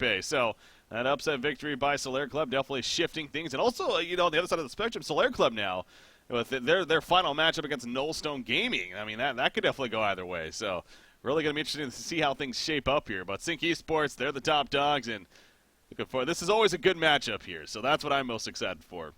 Bay. So that upset victory by Solaire Club definitely shifting things. And also, on the other side of the spectrum, Solaire Club now, with their final matchup against Nullstone Gaming, I mean, that could definitely go either way. So really going to be interesting to see how things shape up here. But Sinc Esports, they're the top dogs, and looking forward. This is always a good matchup here. So that's what I'm most excited for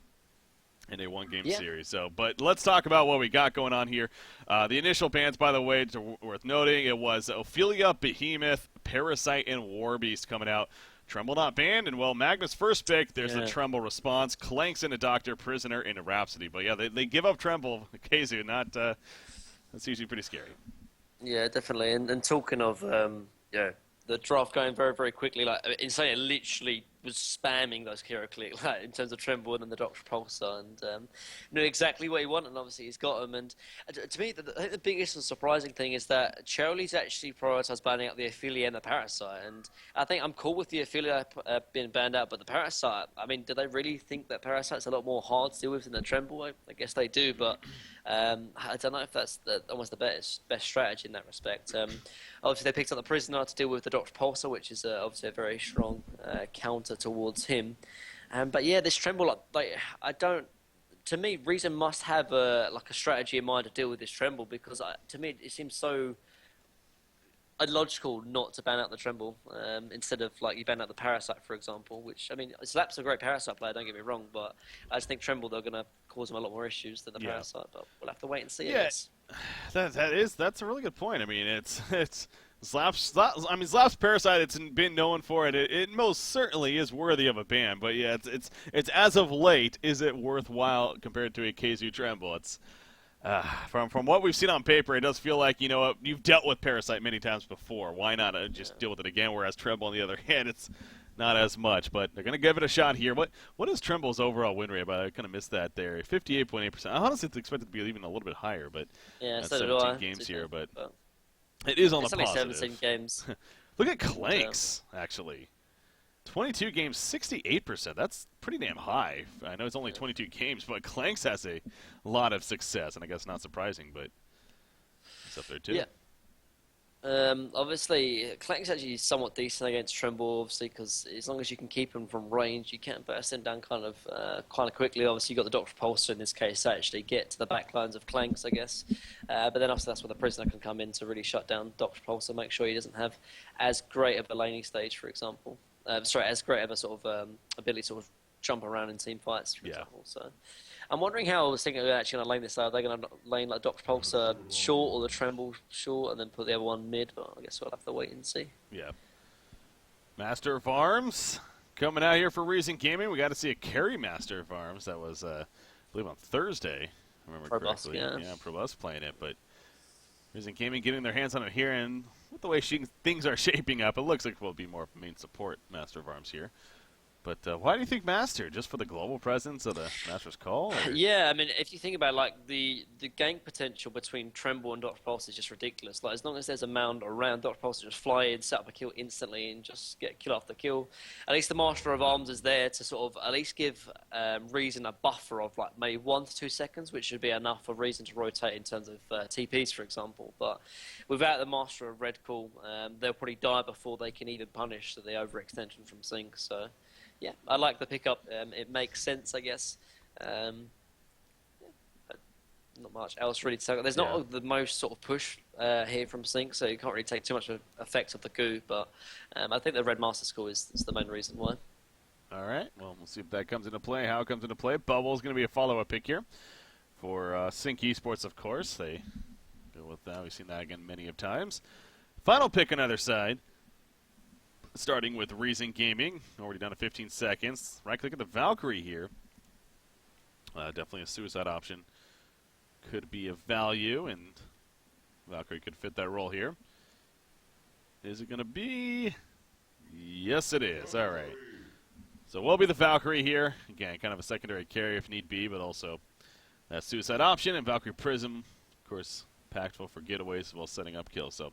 in a one-game series. So, but let's talk about what we got going on here. The initial bans, by the way, worth noting, it was Ophelia, Behemoth, Parasite, and Warbeast coming out. Tremble not banned, and well, Magna's first pick, there's the Tremble response. Clanks into Doctor, Prisoner into Rhapsody. But yeah, they give up Tremble, Kazu, that's usually pretty scary. Yeah, definitely. And talking of, the draft going very, very quickly, like, Insane it literally was spamming those hero click, like, in terms of Tremble and the Doctor Pulsar, and knew exactly what he wanted, and obviously he's got them. And to me, I think the biggest and surprising thing is that Charlie's actually prioritised banning out the Ophelia and the Parasite, and I think I'm cool with the Ophelia being banned out, but the Parasite, I mean, do they really think that Parasite's a lot more hard to deal with than the Tremble? I guess they do, but I don't know if that's almost the best strategy in that respect. Obviously, they picked up the Prisoner to deal with the Doctor Pulsar, which is obviously a very strong counter towards him. But yeah, this Tremble, I don't. To me, Reason must have a strategy in mind to deal with this Tremble, because to me it seems so illogical not to ban out the Tremble instead of you ban out the Parasite, for example. Which, I mean, Slap's a great Parasite player, don't get me wrong, but I just think Tremble, they're going to cause him a lot more issues than the Parasite. But we'll have to wait and see. Yeah, that's a really good point. I mean, it's Slap's Parasite. It's been known for it. It most certainly is worthy of a ban. But yeah, it's as of late, is it worthwhile compared to a KZU Tremble? It's from what we've seen on paper, it does feel like, you've dealt with Parasite many times before. Why not just deal with it again? Whereas Tremble, on the other hand, it's not as much. But they're going to give it a shot here. What is Tremble's overall win rate? I kind of missed that there. 58.8%. I honestly expected it to be even a little bit higher, but yeah, so 17 games here. But it is on the positive. It's only 17 games. Look at Clanks, actually. 22 games, 68%. That's pretty damn high. I know it's only 22 games, but Clanks has a lot of success, and I guess not surprising, but it's up there too. Yeah. Obviously, Clanks actually somewhat decent against Tremble, obviously, because as long as you can keep him from range, you can burst him down kind of quickly. Obviously, you've got the Doctor Pulsar in this case to actually get to the back lines of Clanks, I guess. But then obviously that's where the Prisoner can come in to really shut down Doctor Pulsar, make sure he doesn't have as great of a laning stage, for example. As great of a sort of ability to sort of jump around in team fights, for example. So I'm wondering how I was thinking they're actually going to lane this out. Are they going to lane Dr. Pulsar short or the Tremble short and then put the other one mid? But I guess we'll have to wait and see. Yeah. Master of Arms coming out here for Reason Gaming. We got to see a carry Master of Arms. That was, I believe, on Thursday, if I remember correctly. Yeah, Probus playing it, but Reason Gaming getting their hands on it here, and with the way things are shaping up, it looks like we'll be more of a main support Master of Arms here. But why do you think Master? Just for the global presence of the Master's Call? Or? Yeah, I mean, if you think about the gank potential between Tremble and Dr. Pulse is just ridiculous. As long as there's a mound around, Dr. Pulse will just fly in, set up a kill instantly, and just get kill after kill. At least the Master of Arms is there to sort of at least give Reason a buffer of maybe 1 to 2 seconds, which should be enough for Reason to rotate in terms of TPs, for example. But without the Master of Red Call, they'll probably die before they can even punish the overextension from Sinc. So yeah, I like the pickup. It makes sense, I guess. Not much else really to talk about. There's not the most sort of push here from Sinc, so you can't really take too much effect of the goo, but I think the Red Master School is the main reason why. All right, well, we'll see if that comes into play, how it comes into play. Bubble's going to be a follow-up pick here for Sinc Esports, of course. They go with that. We've seen that again many of times. Final pick on either side. Starting with Reason Gaming, already down to 15 seconds. Right-click at the Valkyrie here. Definitely a suicide option. Could be of value, and Valkyrie could fit that role here. Is it going to be? Yes, it is. All right. So we'll be the Valkyrie here. Again, kind of a secondary carry if need be, but also that suicide option. And Valkyrie Prism, of course, impactful for getaways while setting up kills. So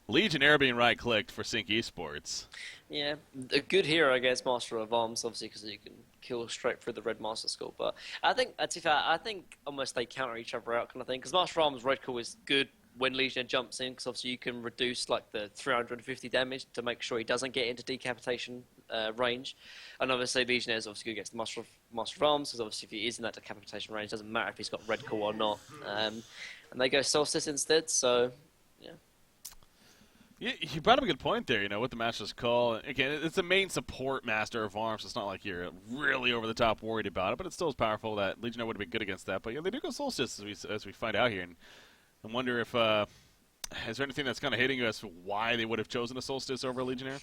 Legionnaire being right-clicked for Sinc Esports. Yeah, a good hero against Master of Arms, obviously, because you can kill straight through the Red Master Skull. But I think, I think almost they counter each other out kind of thing, because Master of Arms Red Call is good when Legionnaire jumps in, because obviously you can reduce like the 350 damage to make sure he doesn't get into decapitation range. And obviously Legionnaire's obviously gets the Master of Arms, because obviously if he is in that decapitation range, it doesn't matter if he's got Red Core or not. And they go Solstice instead, so yeah. You brought up a good point there, with the Master's Call. Again, it's the main support Master of Arms. So it's not like you're really over the top worried about it, but it's still as powerful that Legionnaire would have been good against that. But yeah, they do go Solstice as we find out here. And I wonder if, is there anything that's kind of hitting you as to why they would have chosen a Solstice over a Legionnaire?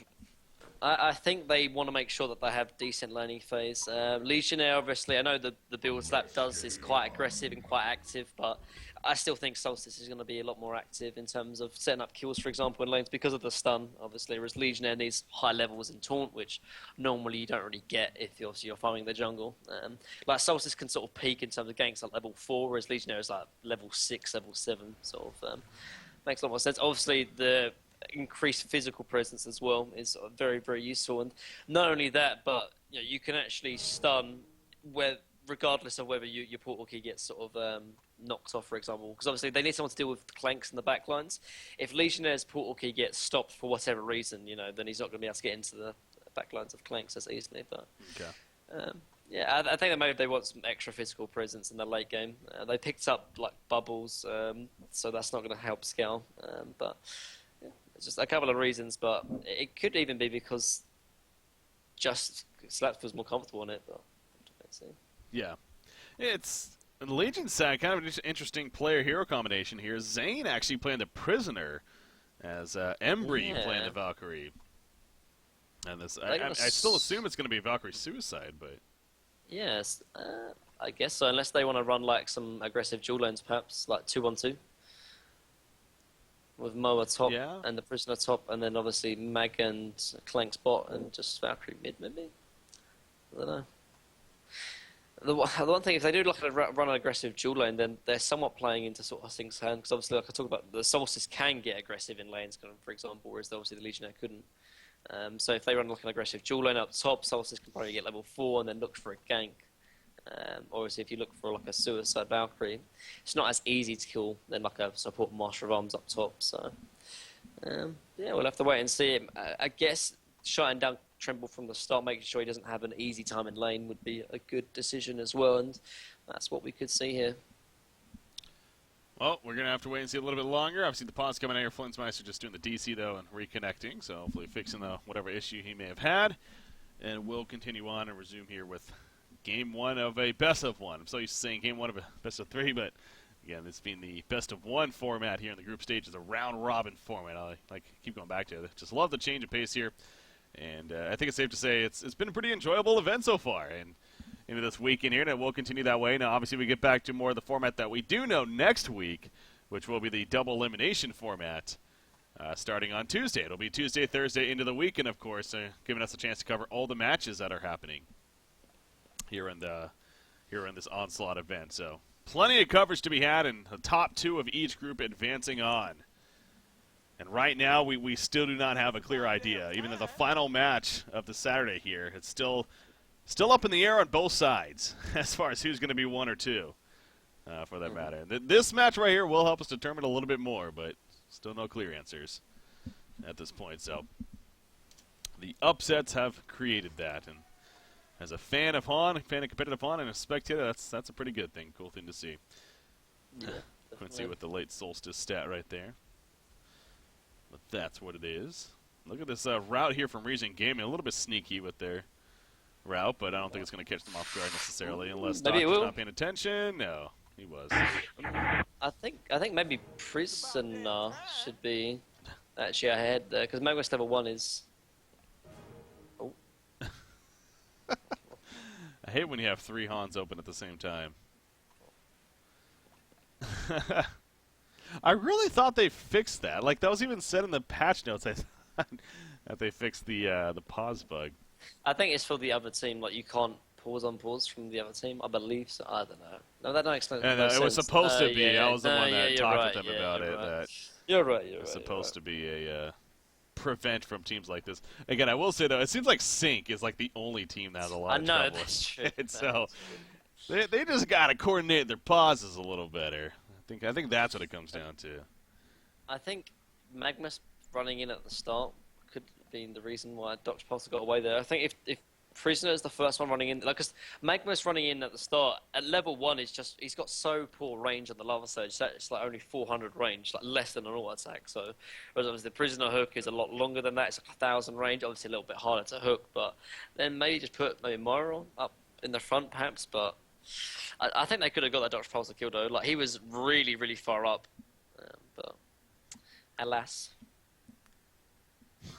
I think they want to make sure that they have decent learning phase. Legionnaire, obviously, I know the build Slap does is quite aggressive and quite active, but I still think Solstice is going to be a lot more active in terms of setting up kills, for example, in lanes because of the stun, obviously, whereas Legionnaire needs high levels in Taunt, which normally you don't really get if you're farming the jungle. Like Solstice can sort of peak in terms of ganks at level 4, whereas Legionnaire is like level 6, level 7, sort of. Makes a lot more sense. Obviously, the increased physical presence as well is very, very useful. And not only that, but you can actually stun regardless of whether your portal key gets sort of knocked off, for example. Because obviously they need someone to deal with the clanks in the backlines. If Legionnaire's portal key gets stopped for whatever reason, then he's not going to be able to get into the backlines of clanks as easily. But yeah, I think that maybe they want some extra physical presence in the late game. They picked up like bubbles, so that's not going to help scale. But yeah, it's just a couple of reasons. But it could even be because just Slaps was more comfortable on it. But let's see. Yeah, it's Legion's kind of an interesting player-hero combination here. Zane actually playing the Prisoner as Embry playing the Valkyrie. And this, I still assume it's going to be Valkyrie Suicide, but... Yes, I guess so, unless they want to run like some aggressive dual lanes, perhaps, like 2-1-2. With Moa top and the Prisoner top, and then obviously Mag and Clank's bot, and just Valkyrie mid, maybe? I don't know. The one thing, if they do run an aggressive dual lane, then they're somewhat playing into sort of Sinc's hand, because obviously, like I talked about, the Solstice can get aggressive in lanes, for example, whereas obviously the Legionnaire couldn't. So if they run like an aggressive dual lane up top, Solstice can probably get level 4 and then look for a gank. Obviously, if you look for like a Suicide Valkyrie, it's not as easy to kill than like a support Master of Arms up top. So yeah, we'll have to wait and see. I guess shutting down Tremble from the start, making sure he doesn't have an easy time in lane would be a good decision as well, and that's what we could see here. Well, we're going to have to wait and see a little bit longer. Obviously, the pause coming out here. Flinsmeister just doing the DC, though, and reconnecting, so hopefully fixing whatever issue he may have had. And we'll continue on and resume here with Game 1 of a best of 1. I'm so used to saying Game 1 of a best of 3, but again, this being the best of 1 format here in the group stage is a round-robin format. I keep going back to it. Just love the change of pace here. And I think it's safe to say it's been a pretty enjoyable event so far. And into this weekend here, and it will continue that way. Now, obviously, we get back to more of the format that we do know next week, which will be the double elimination format starting on Tuesday. It'll be Tuesday, Thursday into the weekend, of course, giving us a chance to cover all the matches that are happening here in this Onslaught event. So plenty of coverage to be had, and the top 2 of each group advancing on. And right now, we still do not have a clear idea. Even in the final match of the Saturday here, it's still up in the air on both sides as far as who's going to be 1 or 2, for that matter. This match right here will help us determine a little bit more, but still no clear answers at this point. So the upsets have created that, and as a fan of Han, a fan of competitive Han, and a spectator, that's a pretty good thing, cool thing to see. Yeah, Quincy with the late Solstice stat right there. But that's what it is. Look at this route here from Reason Gaming, a little bit sneaky with their route, but I don't think it's going to catch them off guard necessarily, unless Doc's not paying attention. No, he was. I think maybe Prisoner should be actually ahead there, because Magwest level 1 is... Oh. I hate when you have 3 Hans open at the same time. I really thought they fixed that. Like, that was even said in the patch notes, I thought, that they fixed the pause bug. I think it's for the other team. Like, you can't pause from the other team. I believe so. I don't know. No, that don't explain. It was supposed to be. I was the one that talked with them about it. That you're right. It's supposed to be a prevent from teams like this. Again, I will say though, it seems like Sinc is like the only team that has a lot of trouble. That's true. So they just got to coordinate their pauses a little better. I think that's what it comes down to. I think Magnus running in at the start could have been the reason why Dr. Pulsar got away there. I think if Prisoner is the first one running in, like, because Magnus running in at the start at level 1 is just, he's got so poor range on the lava surge that it's like only 400 range, like less than an auto attack. So, whereas obviously the Prisoner hook is a lot longer than that. It's like 1,000 range, obviously a little bit harder to hook, but then maybe just put Moira up in the front perhaps. But I think they could have got that Dr. Pulsar kill though. Like, he was really, really far up, but alas.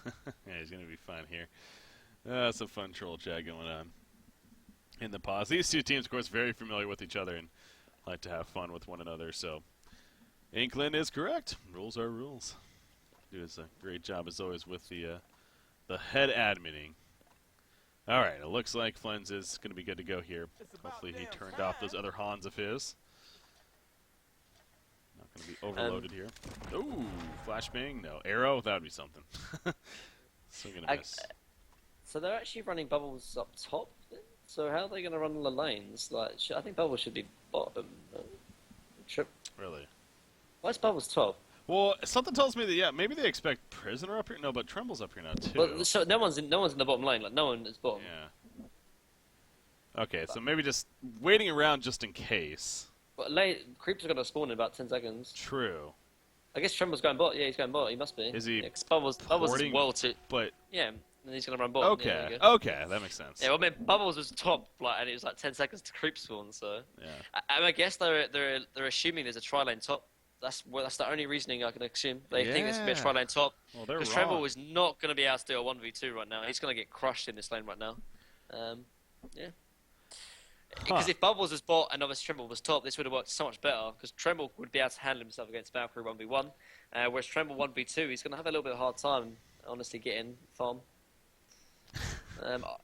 Yeah, he's going to be fine here. That's a fun troll chat going on in the pause. These two teams, of course, very familiar with each other and like to have fun with one another. So, Inkland is correct. Rules are rules. Does a great job as always with the head adminning. All right, it looks like Flens is going to be good to go here. Hopefully, he turned off those other Hans of his. Not going to be overloaded here. Ooh, flashbang? No, arrow. That would be something. So gonna miss. So they're actually running bubbles up top. Then? So how are they going to run the lanes? Like, I think bubbles should be bottom. Really? Why is bubbles top? Well, something tells me that yeah, maybe they expect Prisoner up here. No, but Tremble's up here now too. Well, so no one's in the bottom lane. Like, no one is bottom. Yeah. Okay, so maybe just waiting around just in case. But creeps are going to spawn in about 10 seconds. True. I guess Tremble's going bot. Yeah, he's going bot. He must be. Is he? Yeah, Bubbles is well too. But yeah, and he's going to run bot. okay, Yeah, okay, that makes sense. Yeah, well, I mean, Bubbles was top, like, and it was like 10 seconds to creep spawn. So yeah, I guess they're assuming there's a tri lane top. That's the only reasoning I can assume. They think there's going to be a tri lane top. Well, they're because wrong. Tremble is not going to be able to do a 1v2 right now. He's going to get crushed in this lane right now. Yeah. Because if Bubbles was bot and obviously Tremble was top, this would have worked so much better. Because Tremble would be able to handle himself against Valkyrie 1v1. Whereas Tremble 1v2, he's going to have a little bit of a hard time, honestly, getting farm.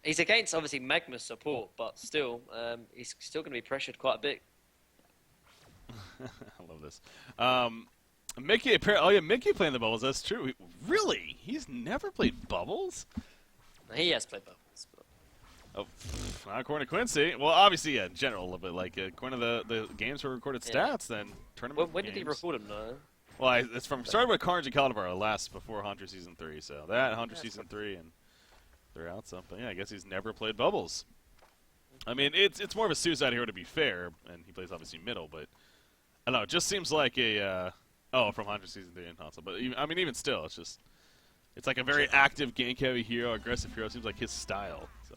He's against, obviously, Magnus support, but still, he's still going to be pressured quite a bit. I love this. Mickey, Mickey playing the Bubbles, that's true. Really? He's never played Bubbles? He has played Bubbles. Oh, not according to Quincy. Well, obviously, yeah, in general, a little bit. Like, according to the games for recorded stats, then tournament When games. did he record him, though? Well, it's started with Carnage and Calabar last before Hunter Season 3. So that, Hunter Season 3, and they're out something. Yeah, I guess he's never played Bubbles. I mean, it's more of a suicide hero to be fair, and he plays obviously middle, but I don't know. It just seems like a from Hunter Season 3 and console. But I mean, even still, it's like a very active gank-heavy hero, aggressive hero. It seems like his style. So.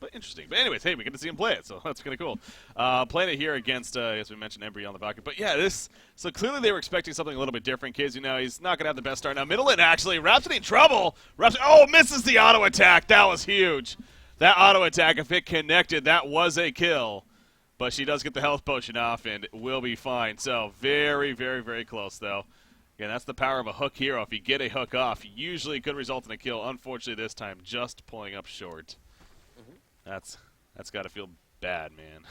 But interesting. But anyways, hey, we get to see him play it, so that's kind of cool. Playing it here against, as we mentioned, Embry on the Valkyrie. But yeah, so clearly they were expecting something a little bit different. KZU now, he's not going to have the best start. Now, middle lane, actually, Rhapsody in trouble. Misses the auto attack. That was huge. That auto attack, if it connected, that was a kill. But she does get the health potion off and will be fine. So very, very, very close, though. Again, that's the power of a hook hero. If you get a hook off, usually it could result in a kill. Unfortunately, this time, just pulling up short. That's got to feel bad, man.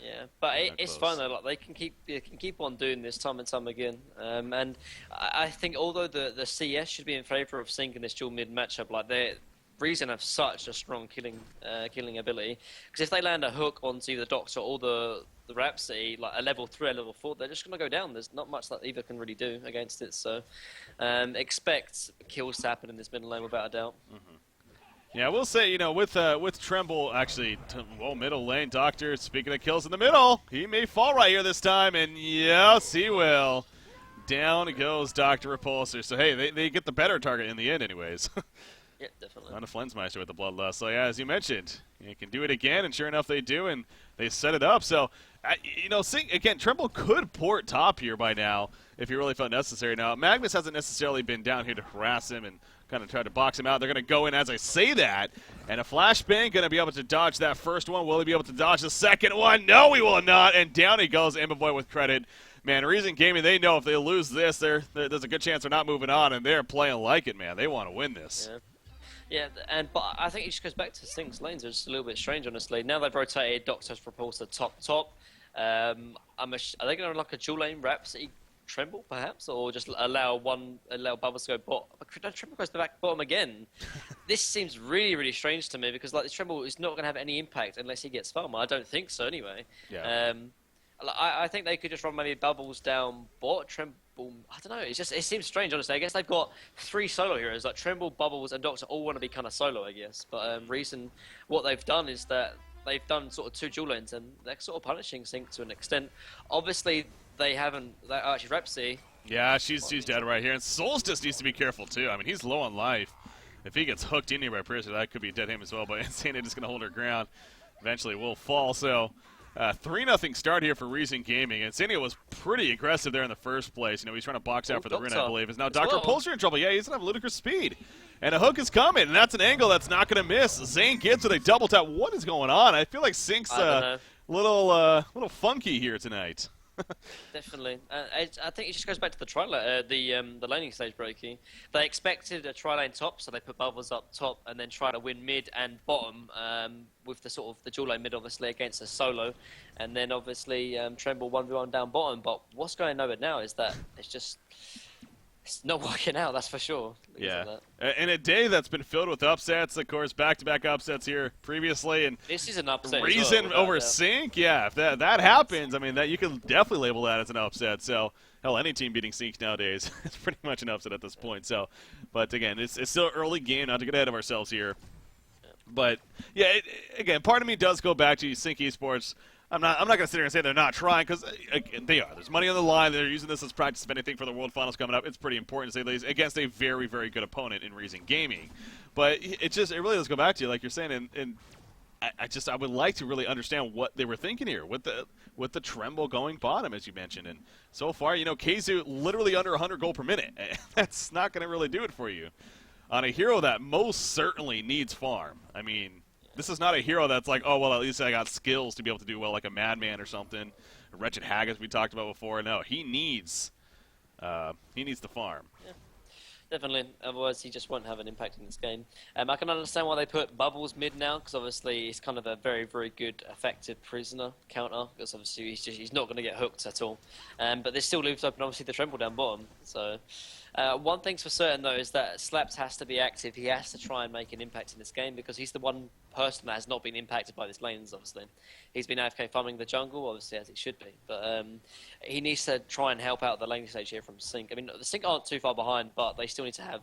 Yeah, but it's fine though. Like, they can keep on doing this time and time again. And I think although the CS should be in favour of Sinc in this dual mid matchup, like Reason have such a strong killing ability. Because if they land a hook onto either Doctor or the Rhapsody, like a level 3 or level 4, they're just going to go down. There's not much that either can really do against it. So expect kills to happen in this middle lane without a doubt. Mm-hmm. Yeah, we'll say, with Tremble, actually, middle lane, Doctor, speaking of kills in the middle, he may fall right here this time, and yes, he will. Down goes Dr. Repulsor. So, hey, they get the better target in the end anyways. Yeah, definitely. On a Flensmeister with the Bloodlust. So, yeah, as you mentioned, you can do it again, and sure enough, they do, and they set it up. So, Sinc, again, Tremble could port top here by now if he really felt necessary. Now, Magnus hasn't necessarily been down here to harass him and kind of try to box him out. They're going to go in as I say that. And a flashbang going to be able to dodge that first one. Will he be able to dodge the second one? No, he will not. And down he goes, Boy with credit. Man, Reason Gaming, they know if they lose this, there's a good chance they're not moving on, and they're playing like it, man. They want to win this. Yeah, but I think it just goes back to Sinc's lanes. It's just a little bit strange, honestly. Now they've rotated Doctor's Repulsor top. Are they going to unlock a dual lane Rhapsody Tremble, perhaps, or just allow Bubbles to go bot? Tremble goes back bottom again. This seems really, really strange to me because this Tremble is not going to have any impact unless he gets farm. I don't think so, anyway. Yeah. I think they could just run maybe Bubbles down bot, Tremble. I don't know. It seems strange, honestly. I guess they've got 3 solo heroes like Tremble, Bubbles, and Doctor all want to be kind of solo, I guess. But what they've done is that they've done sort of 2 dual lanes, and they're sort of punishing Sinc to an extent. Obviously, they haven't. Actually, Repsy. Yeah, she's dead right here, and Solstice needs to be careful too. I mean, he's low on life. If he gets hooked in here by Piercer, that could be dead him as well. But Insane just gonna hold her ground. Eventually, will fall. So. 3-0 start here for Reason Gaming. And Insania was pretty aggressive there in the first place. You know, he's trying to box out for the rune, I believe. Is now Dr. Pulsar in trouble. Yeah, he's going to have ludicrous speed. And a hook is coming, and that's an angle that's not going to miss. Zane gets with a double tap. What is going on? I feel like Sinc's little funky here tonight. Definitely. I think it just goes back to the laning stage breaking. They expected a tri-lane top, so they put Bubbles up top and then try to win mid and bottom with the sort of the dual lane mid, obviously, against a solo. And then, obviously, Tremble 1v1 down bottom. But what's going over now is that it's not working out, that's for sure. Yeah. In a day that's been filled with upsets, of course, back-to-back upsets here previously. And this is an upset. Reason over Sinc, yeah. If that happens, I mean, that you can definitely label that as an upset. So, hell, any team beating Sinc nowadays is pretty much an upset at this point. So, but again, it's still early game, not to get ahead of ourselves here. But, yeah, again, part of me does go back to Sinc Esports. I'm not going to sit here and say they're not trying, because they are. There's money on the line. They're using this as practice, if anything, for the World Finals coming up. It's pretty important to say the least against a very, very good opponent in Reason Gaming. But it really does go back to you, like you're saying, and I would like to really understand what they were thinking here with the Tremble going bottom, as you mentioned. And so far, you know, Keizu literally under 100 gold per minute. That's not going to really do it for you on a hero that most certainly needs farm. I mean, this is not a hero that's like, oh, well, at least I got skills to be able to do well, like a Madman or something. A Wretched Hag, as we talked about before. No, he needs the farm. Yeah, definitely. Otherwise, he just won't have an impact in this game. I can understand why they put Bubbles mid now, because obviously he's kind of a very, very good effective prisoner counter, because obviously he's not going to get hooked at all. But this still leaves open, obviously, the Tremble down bottom. So one thing's for certain, though, is that Slaps has to be active. He has to try and make an impact in this game, because he's the one person that has not been impacted by this lanes, obviously. He's been AFK farming the jungle, obviously, as it should be. But he needs to try and help out the laning stage here from Sinc. I mean, the Sinc aren't too far behind, but they still need to have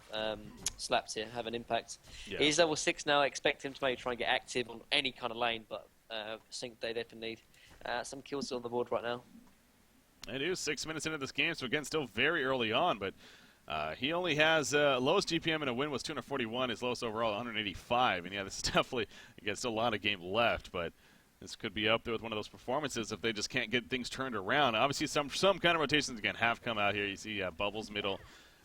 Slaps here, have an impact. Yeah. He's level 6 now. I expect him to maybe try and get active on any kind of lane, but Sinc, they definitely need some kills on the board right now. It is 6 minutes into this game, so again, still very early on, but he only has lowest GPM in a win was 241. His lowest overall 185. And yeah, this is definitely, again, still a lot of game left, but this could be up there with one of those performances if they just can't get things turned around. Obviously, some kind of rotations again have come out here. You see Bubbles middle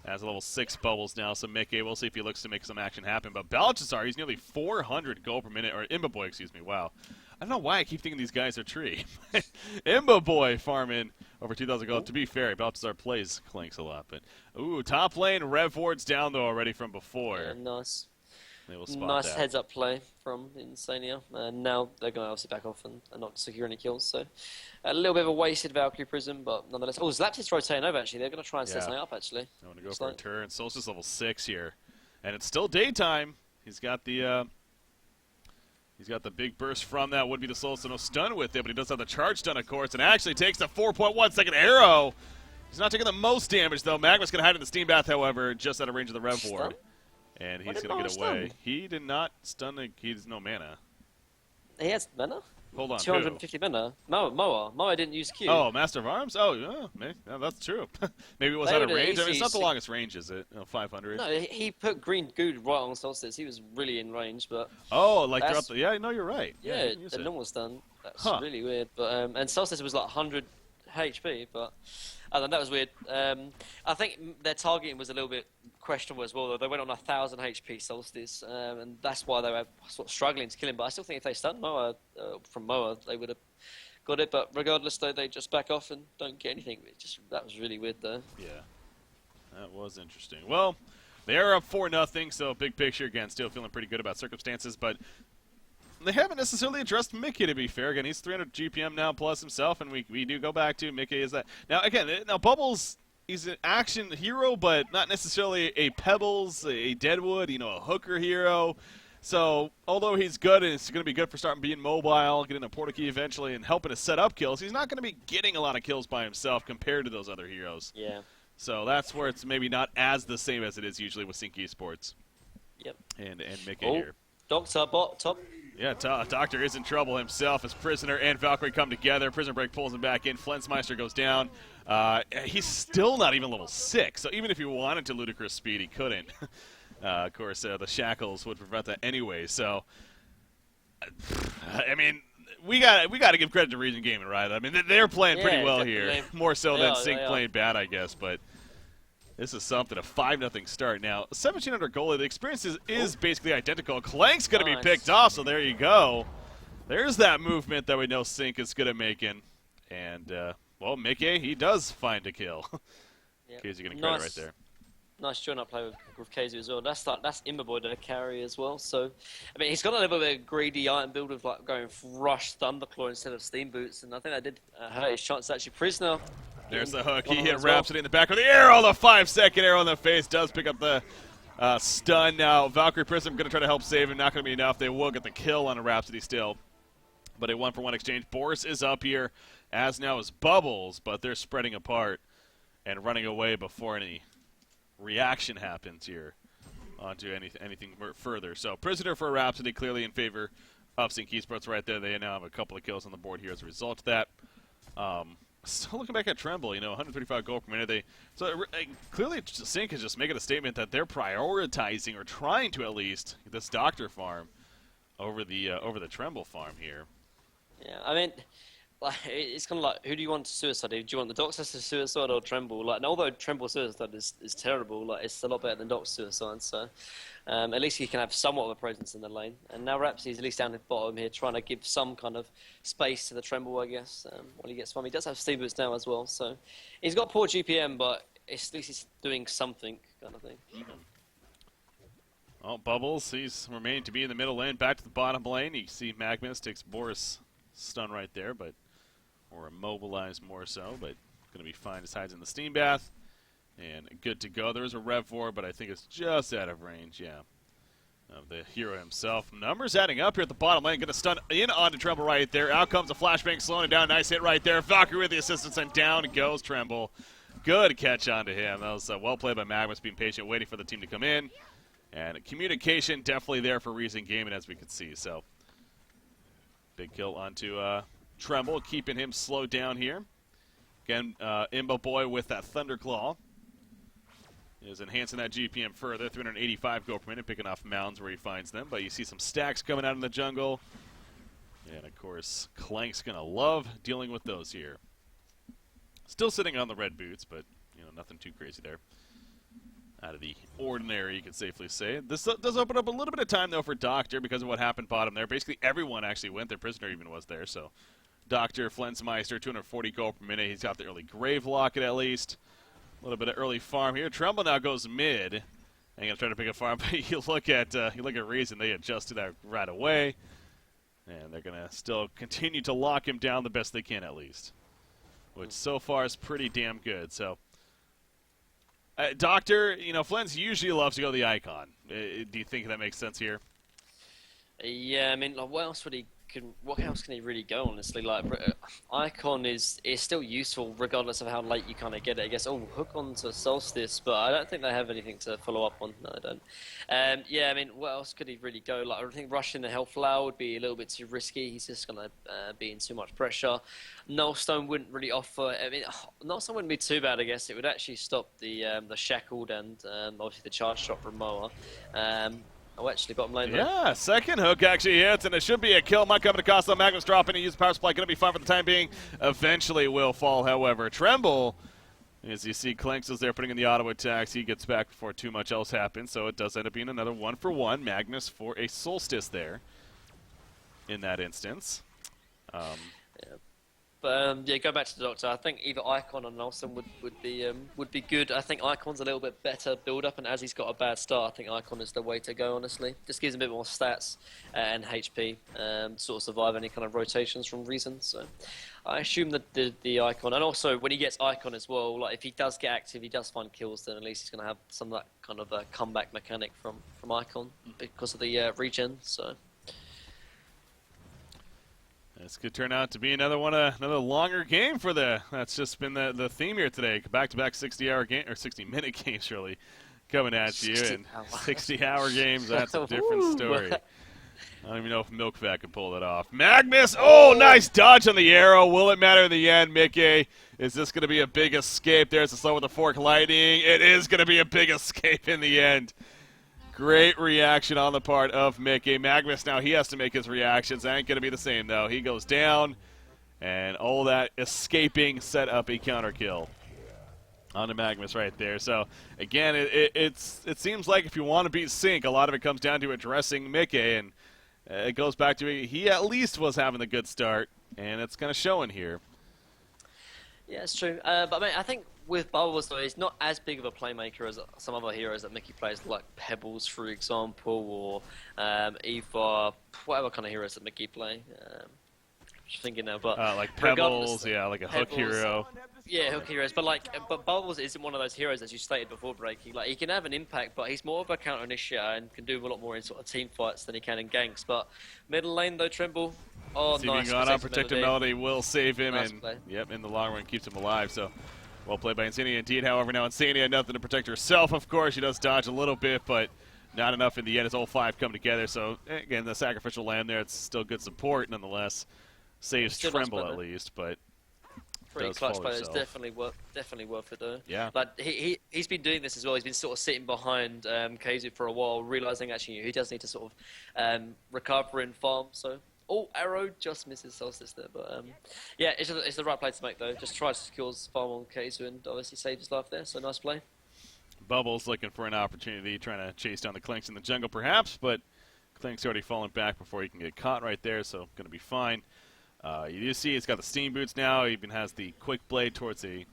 has a level 6 Bubbles now. So Mickey, we'll see if he looks to make some action happen. But Balchazar, he's nearly 400 gold per minute, or Imba Boy, excuse me. Wow. I don't know why I keep thinking these guys are tree. Imba Boy farming over 2,000 gold. To be fair, Balthazar plays Clanks a lot. But, ooh, top lane, Rev Ward's down, though, already from before. Yeah, nice. They will spot nice that. heads-up play from Insania. Now they're going to obviously back off and not secure any kills. So a little bit of a wasted Valkyrie Prism, but nonetheless. Oh, Zlaptis rotating over, actually. They're going to try and set something up, actually. I want to go for a turn. Solstice level 6 here. And it's still daytime. He's got the big burst from that. Would be the Solstice, no stun with it, but he does have the charge stun, of course, and actually takes the 4.1 second arrow. He's not taking the most damage, though. Magma's going to hide in the Steam Bath, however, just out of range of the Rev Ward. And he's going to get away. He did not stun. He has no mana. He has mana? Hold on. 250 mana. Moa didn't use Q. Oh, Master of Arms? Oh, yeah. Maybe, yeah, that's true. Maybe it was out of range. I mean, it's not the longest range, is it? 500. No, he put green goo right on Solstice. He was really in range, but. Oh, like throughout the. Yeah, no, you're right. Yeah, the normal stun. That's really weird. But and Solstice was like 100 HP, but. I don't know, that was weird. I think their targeting was a little bit questionable as well, though. They went on 1,000 HP Solstice, and that's why they were sort of struggling to kill him. But I still think if they stunned Moa from Moa, they would have got it. But regardless, though, they just back off and don't get anything. That was really weird, though. Yeah, that was interesting. Well, they are up 4-0, so big picture, again, still feeling pretty good about circumstances, but they haven't necessarily addressed Mickey, to be fair. Again, he's 300 GPM now plus himself, and we do go back to Mickey is that. Now, again, Bubbles, he's an action hero, but not necessarily a Pebbles, a Deadwood, a hooker hero. So, although he's good and it's going to be good for starting being mobile, getting a portal key eventually, and helping to set up kills, he's not going to be getting a lot of kills by himself compared to those other heroes. Yeah. So that's where it's maybe not as the same as it is usually with Sinc Esports. Yep. And Mickey here. Doctor bot top. Yeah, Doctor is in trouble himself as Prisoner and Valkyrie come together. Prisoner Break pulls him back in. Flensmeister goes down. He's still not even level 6, so even if he wanted to ludicrous speed, he couldn't. Of course, the shackles would prevent that anyway. So, I mean, we got to give credit to Region Gaming, right? I mean, they're playing pretty well here, more so than Sinc playing bad, I guess. But this is something, a 5-0 start. Now, 1,700 goalie, the experience is basically identical. Clank's going to be picked off, so there you go. There's that movement that we know Sinc is good at making. And, well, Mickey, he does find a kill. Yep. Casey getting credit right there. Nice join-up play with Kazu as well. That's Imberboy to carry as well. So, I mean, he's got a little bit of greedy iron build of like going Rush Thunderclaw instead of Steam Boots, and I think that did hurt his chance. Actually, Prisoner. There's the hook. He hit Rhapsody in the back with the arrow. The 5-second arrow in the face does pick up the stun. Now, Valkyrie Prism going to try to help save him. Not going to be enough. They will get the kill on a Rhapsody still. But a 1-for-1 exchange. Boris is up here, as now is Bubbles, but they're spreading apart and running away before any reaction happens here onto anything further. So Prisoner for Rhapsody clearly in favor of Sinc Esports right there. They now have a couple of kills on the board here as a result of that. Still looking back at Tremble, 135 gold per minute. Clearly Sinc is just making a statement that they're prioritizing, or trying to at least, this Doctor farm over the Tremble farm here. Yeah, I mean, like, it's kind of like, who do you want to suicide? Do you want the Doctor to suicide or Tremble? Like, and although Tremble suicide is terrible, like, it's a lot better than Doctor suicide. So, at least he can have somewhat of a presence in the lane. And now Rhapsody's at least down at the bottom here, trying to give some kind of space to the Tremble, I guess, while he gets farm. He does have Steam Boots now as well, so he's got poor GPM, but at least he's doing something, kind of thing. Oh, Bubbles, he's remaining to be in the middle lane. Back to the bottom lane. You see Magnus takes Boris stun right there, or immobilized more so, but going to be fine. Just hides in the steam bath, and good to go. There's a Rev 4, but I think it's just out of range, of the hero himself. Numbers adding up here at the bottom lane. Going to stun in onto Tremble right there. Out comes a flashbang, slowing it down. Nice hit right there. Valkyrie with the assistance, and down goes Tremble. Good catch onto him. That was well played by Magnus, being patient, waiting for the team to come in. And communication definitely there for Reason Gaming, as we could see. So, big kill onto Tremble, keeping him slowed down here. Again, Imbo Boy with that Thunderclaw is enhancing that GPM further. 385 gold per minute, picking off mounds where he finds them. But you see some stacks coming out in the jungle. And, of course, Clank's going to love dealing with those here. Still sitting on the red boots, but, nothing too crazy there. Out of the ordinary, you could safely say. This does open up a little bit of time, though, for Doctor because of what happened bottom there. Basically, everyone actually went there. Prisoner even was there, so Doctor, Flensmeister, 240 gold per minute. He's got the early Grave Locket at least. A little bit of early farm here. Tremble now goes mid. And going to try to pick a farm, but you look at Reason, they adjusted that right away. And they're going to still continue to lock him down the best they can, at least. Which so far is pretty damn good, so... Doctor, Flens usually loves to go the Icon. Do you think that makes sense here? Yeah, I mean, like, what else can he really go, honestly? Like, Icon is still useful regardless of how late you kind of get it. I guess, hook on to Solstice, but I don't think they have anything to follow up on. No, I don't. Yeah, I mean, what else could he really go? Like, I think rushing the Health Flower would be a little bit too risky. He's just going to be in too much pressure. Nullstone wouldn't really offer... I mean, Nullstone wouldn't be too bad, I guess. It would actually stop the Shackled and obviously the charge shot from Moa. Actually, bottom lane. Yeah, second hook actually hits, and it should be a kill. Might come to cost them. Magnus dropping and use power supply. Going to be fine for the time being. Eventually will fall, however. Tremble, as you see, Clanks is there putting in the auto attacks. He gets back before too much else happens, so it does end up being another 1-for-1. Magnus for a Solstice there in that instance. Yeah. But yeah, go back to the Doctor. I think either Icon or Nelson would be good. I think Icon's a little bit better build up, and as he's got a bad start, I think Icon is the way to go. Honestly, just gives him a bit more stats and HP, to sort of survive any kind of rotations from Reason. So I assume that the Icon, and also when he gets Icon as well, like if he does get active, he does find kills, then at least he's going to have some of that kind of comeback mechanic from Icon because of the regen. So. This could turn out to be another longer game for that's just been the theme here today. Back-to-back 60-hour game, or 60-minute games, really, coming at you. And 60-hour games, that's a different story. I don't even know if Milkfat can pull that off. Magnus, nice dodge on the arrow. Will it matter in the end, Mickey? Is this going to be a big escape? There's the slow with the fork lightning. It is going to be a big escape in the end. Great reaction on the part of Mickey. Magnus now, he has to make his reactions. That ain't going to be the same, though. He goes down, and all that escaping set up a counter kill on the Magnus right there. So, again, it seems like if you want to beat Sinc, a lot of it comes down to addressing Mickey, and it goes back to he at least was having a good start, and it's kind of showing here. Yeah, it's true. But I mean, I think with Bubbles, though, he's not as big of a playmaker as some other heroes that Mickey plays, like Pebbles, for example, or Eva, whatever kind of heroes that Mickey play. Just thinking now, but like Pebbles, yeah, like a hook hero. Yeah, hook heroes, but Bubbles isn't one of those heroes, as you stated before breaking. Like, he can have an impact, but he's more of a counter initiator and can do a lot more in sort of team fights than he can in ganks. But middle lane though, Tremble. Oh, nice. Unprotected Melody will save him, nice and play. Yep, in the long run keeps him alive. So well played by Insania indeed. However, now Insania had nothing to protect herself. Of course, she does dodge a little bit, but not enough in the end as all five come together. So again, the sacrificial lamb there, it's still good support nonetheless. Saves Tremble at least, but pretty clutch player. It's definitely worth it though. Yeah. But he's been doing this as well. He's been sort of sitting behind Kazu for a while, realizing actually he does need to sort of recover and farm. So arrow just misses Solstice there, but yeah, it's the right play to make though. Just tries to secure farm on Kazu and obviously save his life there. So nice play. Bubbles looking for an opportunity, trying to chase down the Clinks in the jungle perhaps, but Clink's already fallen back before he can get caught right there, so going to be fine. You do see he's got the steam boots now. He even has the quick blade towards a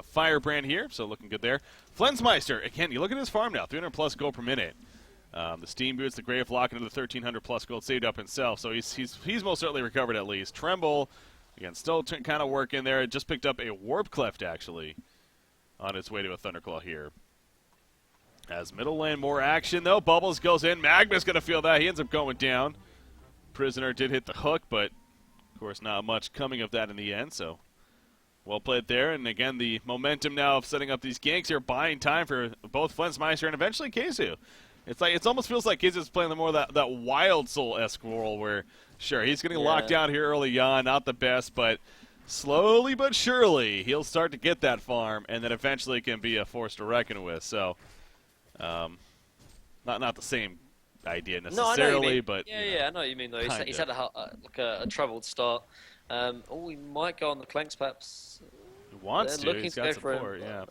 firebrand here, so looking good there. Flensmeister, again, you look at his farm now, 300 plus gold per minute. The steam boots, the grave lock into the 1300 plus gold saved up himself, so he's most certainly recovered at least. Tremble, again, still kind of working there. Just picked up a warp cleft actually on its way to a thunderclaw here. As middle lane, more action though. Bubbles goes in. Magma's gonna feel that. He ends up going down. Prisoner did hit the hook, but of course, not much coming of that in the end, so well played there. And again, the momentum now of setting up these ganks here, buying time for both Flensmeister and eventually Kazu. It almost feels like Kazu's playing the more that Wild Soul-esque role where, sure, he's getting locked down here early on, not the best, but slowly but surely he'll start to get that farm, and then eventually can be a force to reckon with. So, not the same idea necessarily, but I know what you mean though. He's had a troubled start. He might go on the Clanks perhaps. He wants to. He's got support, yeah.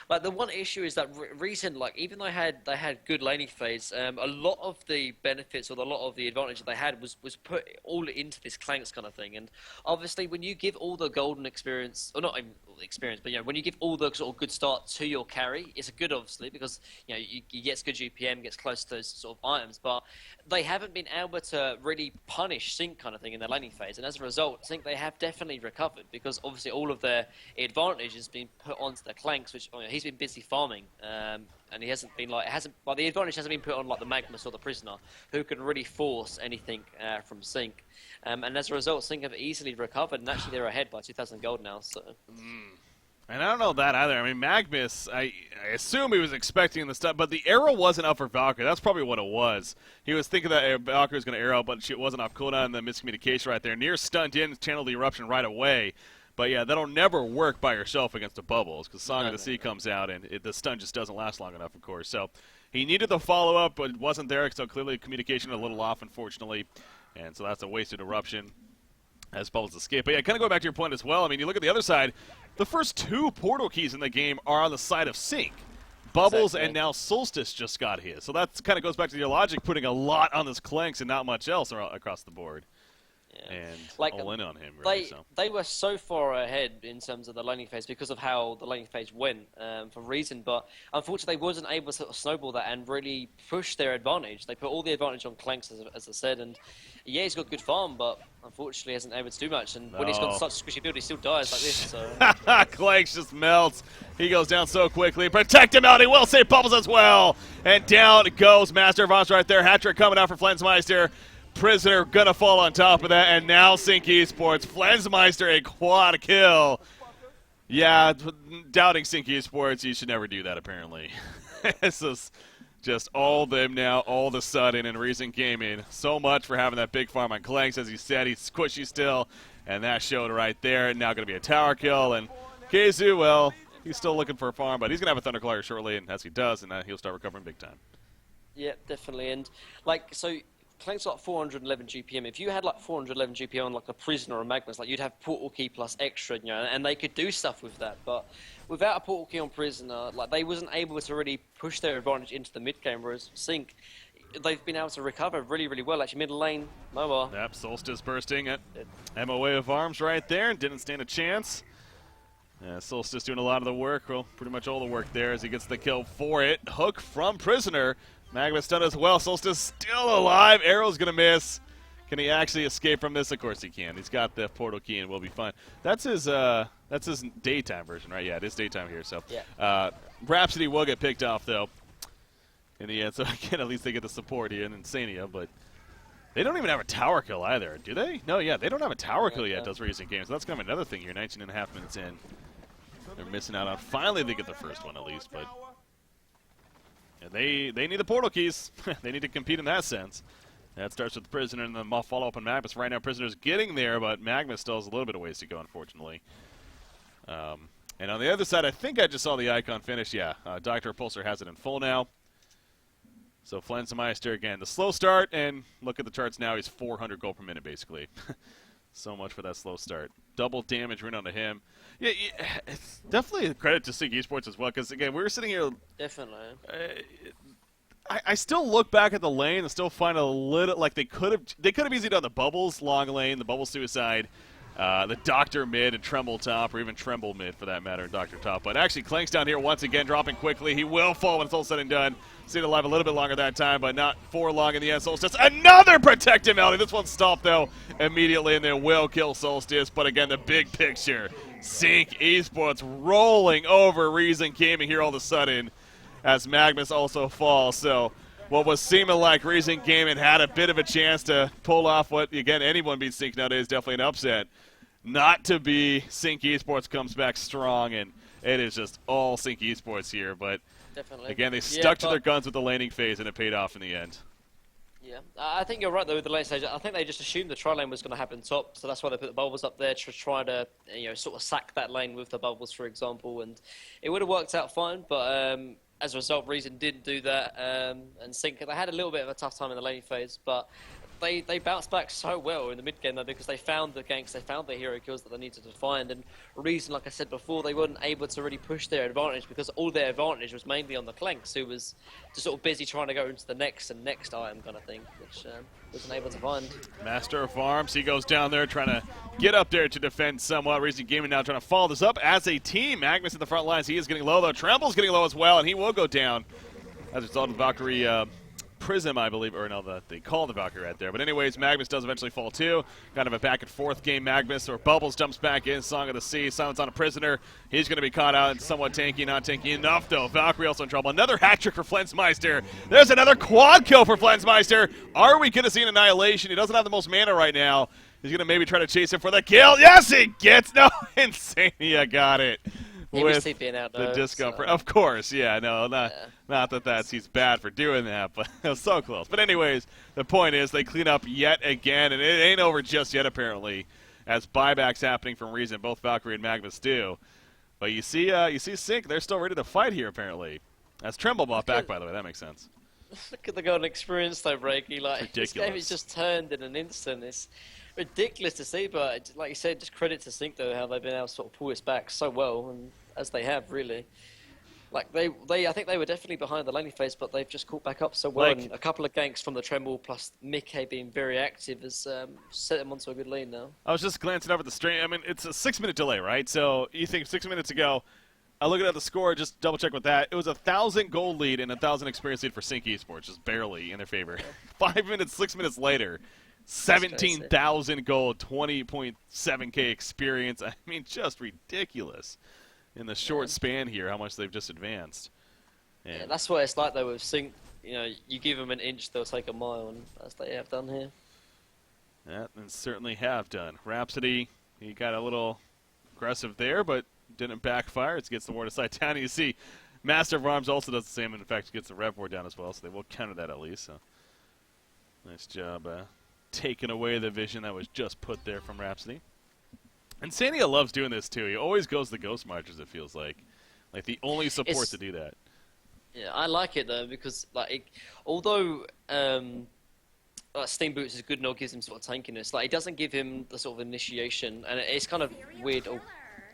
Like the one issue is that recent, like even though they had good laning phase, a lot of the benefits or a lot of the advantage that they had was put all into this Clanks kind of thing. And obviously, when you give all the golden experience, or not experience, but when you give all the sort of good start to your carry, it's a good obviously because he gets good GPM, gets close to those sort of items, but they haven't been able to really punish Sinc kind of thing in their laning phase, and as a result, I think they have definitely recovered because obviously all of their advantage has been put onto the Clanks, which he's been busy farming, and he hasn't been the advantage hasn't been put on like the Magnus or the Prisoner, who can really force anything from Sinc, and as a result, Sinc have easily recovered, and actually they're ahead by 2,000 gold now. So. And I don't know that either. I mean, Magnus, I assume he was expecting the stuff, but the arrow wasn't up for Valkyrie. That's probably what it was. He was thinking that Valkyrie was going to arrow, but it wasn't off cooldown, and the miscommunication right there. Near stunned in, channeled the eruption right away. But yeah, that'll never work by yourself against the Bubbles, because Song of the Sea comes out, and the stun just doesn't last long enough, of course. So he needed the follow-up, but it wasn't there, so clearly communication a little off, unfortunately. And so that's a wasted eruption as Bubbles escape. But yeah, kind of go back to your point as well. I mean, you look at the other side, the first two portal keys in the game are on the side of Sinc. Bubbles and now Solstice just got his. So that kind of goes back to your logic, putting a lot on this Clanks and not much else across the board. and like, all in on him. Really, they were so far ahead in terms of the laning phase because of how the laning phase went for Reason, but unfortunately they wasn't able to sort of snowball that and really push their advantage. They put all the advantage on Clanks, as I said, and yeah, he's got good farm, but unfortunately he hasn't able to do much. And when he's got such a squishy build, he still dies like this. So Clanks just melts. He goes down so quickly. Protect him out. He will save Bubbles as well. And down goes Master of Arms right there. Hat-trick coming out for Flensmeister. Prisoner gonna fall on top of that, and now Sinc Esports. Flensmeister a quad kill. Yeah, doubting Sinc Esports, you should never do that apparently. This is just all them now, all of a sudden, and Reason Gaming. So much for having that big farm on Clanks, as he said. He's squishy still, and that showed right there. Now gonna be a tower kill, and Keizu, well, he's still looking for a farm, but he's gonna have a Thunderclare shortly, and as he does, and he'll start recovering big time. Yeah, definitely, and like so. Clanks got 411 GPM. If you had like 411 GPM on like a Prisoner or Magnus, like you'd have Portal Key plus extra, you know, and they could do stuff with that. But without a Portal Key on Prisoner, like they wasn't able to really push their advantage into the mid game. Whereas Sinc, they've been able to recover really, really well. Actually, middle lane, Moa. Yep, Solstice bursting at MOA of Arms right there, and didn't stand a chance. Solstice doing a lot of the work, well, pretty much all the work there as he gets the kill for it. Hook from Prisoner. Magnus done as well. Solstice still alive. Arrow's going to miss. Can he actually escape from this? Of course he can. He's got the portal key and will be fine. That's his daytime version, right? Yeah, it is daytime here. So yeah. Rhapsody will get picked off, though, in the end. So again, at least they get the support here in Insania. But they don't even have a tower kill either, do they? No, yeah, they don't have a tower kill yet, does Reason Games. So that's kind of another thing here, 19.5 minutes in. They're missing out on. Finally, they get the first one at least, but... And they need the portal keys. They need to compete in that sense. That starts with the Prisoner and then follow up on Magnus. Right now, Prisoner's getting there, but Magnus still has a little bit of ways to go, unfortunately. And on the other side, I think I just saw the icon finish. Yeah, Dr. Repulsor has it in full now. So Flensmeister, again, the slow start, and look at the charts now. He's 400 gold per minute, basically. So much for that slow start. Double damage rune onto him. Yeah, it's definitely a credit to Sinc Esports as well, because, again, we were sitting here... Definitely. I still look back at the lane and still find a little... Like, they could have easily done the Bubbles long lane, the Bubble suicide, the Doctor mid and Tremble top, or even Tremble mid, for that matter, and Doctor top. But actually, Clanks down here once again, dropping quickly. He will fall when it's all said and done. Stayed alive a little bit longer that time, but not for long in the end. Solstice, another protective melody. This one stopped, though, immediately, and they will kill Solstice. But again, the big picture. Sinc Esports rolling over Reason Gaming here all of a sudden as Magnus also falls. So what was seeming like Reason Gaming had a bit of a chance to pull off what, again, anyone beats Sinc nowadays, definitely an upset. Not to be. Sinc Esports comes back strong, and it is just all Sinc Esports here. But definitely. Again, they stuck to their guns with the laning phase, and it paid off in the end. Yeah, I think you're right though with the lane stage. I think they just assumed the tri lane was going to happen top, so that's why they put the bubbles up there to try to, sort of sack that lane with the bubbles, for example, and it would have worked out fine. But as a result, Reason didn't do that, and Sinc, they had a little bit of a tough time in the laning phase, but they bounced back so well in the mid game though, because they found the ganks, they found the hero kills that they needed to find, and Reason, like I said before, they weren't able to really push their advantage because all their advantage was mainly on the Clanks, who was just sort of busy trying to go into the next item kind of thing, which wasn't able to find. Master of Arms, he goes down there trying to get up there to defend somewhat. Reason Gaming now trying to follow this up as a team. Magnus in the front lines, he is getting low though. Tremble's getting low as well, and he will go down as a result of Valkyrie Prism, I believe, or no, they call the Valkyrie right there. But anyways, Magnus does eventually fall too. Kind of a back and forth game. Magnus or Bubbles jumps back in. Song of the Sea. Silence on a Prisoner. He's going to be caught out and somewhat tanky. Not tanky enough though. Valkyrie also in trouble. Another hat trick for Flensmeister. There's another quad kill for Flensmeister. Are we going to see an annihilation? He doesn't have the most mana right now. He's going to maybe try to chase him for the kill. Yes, he gets. No, Insania got it. He was TPing out the discomfort. So. Of course, yeah, no, not that he's bad for doing that, but it was so close. But anyways, the point is they clean up yet again, and it ain't over just yet apparently, as buybacks happening from Reason, both Valkyrie and Magnus do. But you see Sinc, they're still ready to fight here apparently. As Tremble bought back, by the way, that makes sense. Look at the golden experience though, Breaky. Like ridiculous. This game is just turned in an instant. It's ridiculous to see, but like you said, just credit to Sinc though, how they've been able to sort of pull this back so well, and as they have really. Like I think they were definitely behind the laning phase, but they've just caught back up so well. Like, And a couple of ganks from the Tremble plus Mickey being very active has set them onto a good lead now. I was just glancing over the stream. I mean, it's a 6-minute delay, right? So you think 6 minutes ago, I look at the score, just double check with that. It was 1,000 gold lead and 1,000 experience lead for Sinc Esports, just barely in their favor. 5 minutes, 6 minutes later, 17,000 gold, 20.7k experience. I mean, just ridiculous in the short span here, how much they've just advanced. And Yeah, that's what it's like though with Sinc. You know, you give them an inch, they'll take a mile, and as they have done here. that and certainly have done. Rhapsody, he got a little aggressive there, but didn't backfire. It gets the ward aside down. You see, Master of Arms also does the same. In fact, gets the rev ward down as well, so they will counter that at least. So nice job taking away the vision that was just put there from Rhapsody. And Sania loves doing this too. He always goes the Ghost Marchers, it feels like the only support to do that. Yeah, I like it though because although Steam Boots is good and all gives him sort of tankiness, like it doesn't give him the sort of initiation, and it's kind of weird.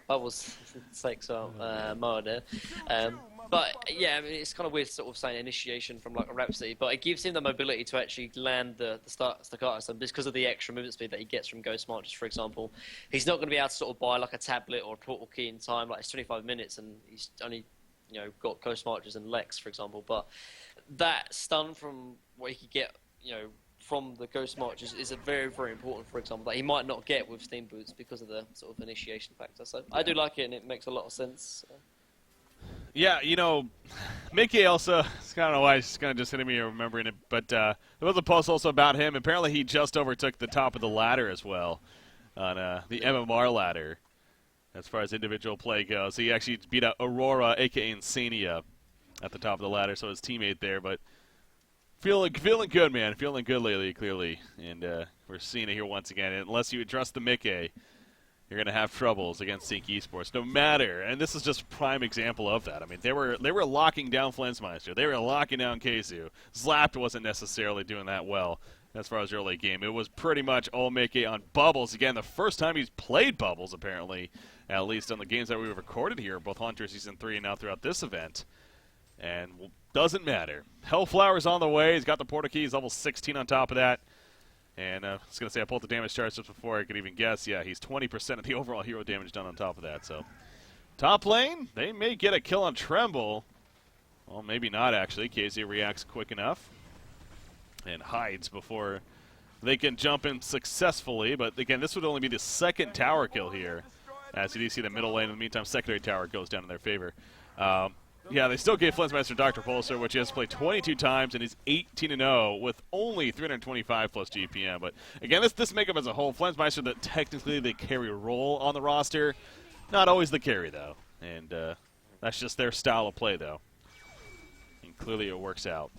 Bubbles sakes out Moa there. But yeah, I mean, it's kind of weird sort of saying initiation from like a Rhapsody, but it gives him the mobility to actually land the staccato stun because of the extra movement speed that he gets from Ghost Marches, for example. He's not going to be able to sort of buy like a tablet or a portal key in time, like it's 25 minutes and he's only got Ghost Marches and Lex, for example. But that stun from what he could get, from the Ghost Marches is a very, very important, for example, that he might not get with Steam Boots because of the sort of initiation factor. So I do like it, and it makes a lot of sense. Yeah, Mickey also, I don't know why it's kind of just hitting me remembering it, but there was a post also about him. Apparently he just overtook the top of the ladder as well on the MMR ladder as far as individual play goes. He actually beat out Aurora, a.k.a. Insania, at the top of the ladder, so his teammate there, but feeling good, man. Feeling good lately, clearly. And we're seeing it here once again. Unless you address the Mickey, you're going to have troubles against Sinc Esports, no matter. And this is just a prime example of that. I mean, they were locking down Flensmeister. They were locking down Keizu. Zlapt wasn't necessarily doing that well as far as early game. It was pretty much all Mickey on Bubbles. Again, the first time he's played Bubbles, apparently, at least on the games that we recorded here, both Hunter Season 3 and now throughout this event. And doesn't matter. Hellflower's on the way. He's got the portal key. He's level 16 on top of that. And I was going to say I pulled the damage charts just before I could even guess. Yeah, he's 20% of the overall hero damage done on top of that. So top lane, they may get a kill on Tremble. Well, maybe not, actually. KZ reacts quick enough and hides before they can jump in successfully. But, again, this would only be the second tower kill here. As you do see the middle lane. In the meantime, secondary tower goes down in their favor. Yeah, they still gave Flensmeister Dr. Pulsar, which he has played 22 times, and he's 18-0 with only 325 plus GPM. But again, this makeup as a whole, Flensmeister, that technically they carry a role on the roster, not always the carry though, and that's just their style of play though. And clearly it works out.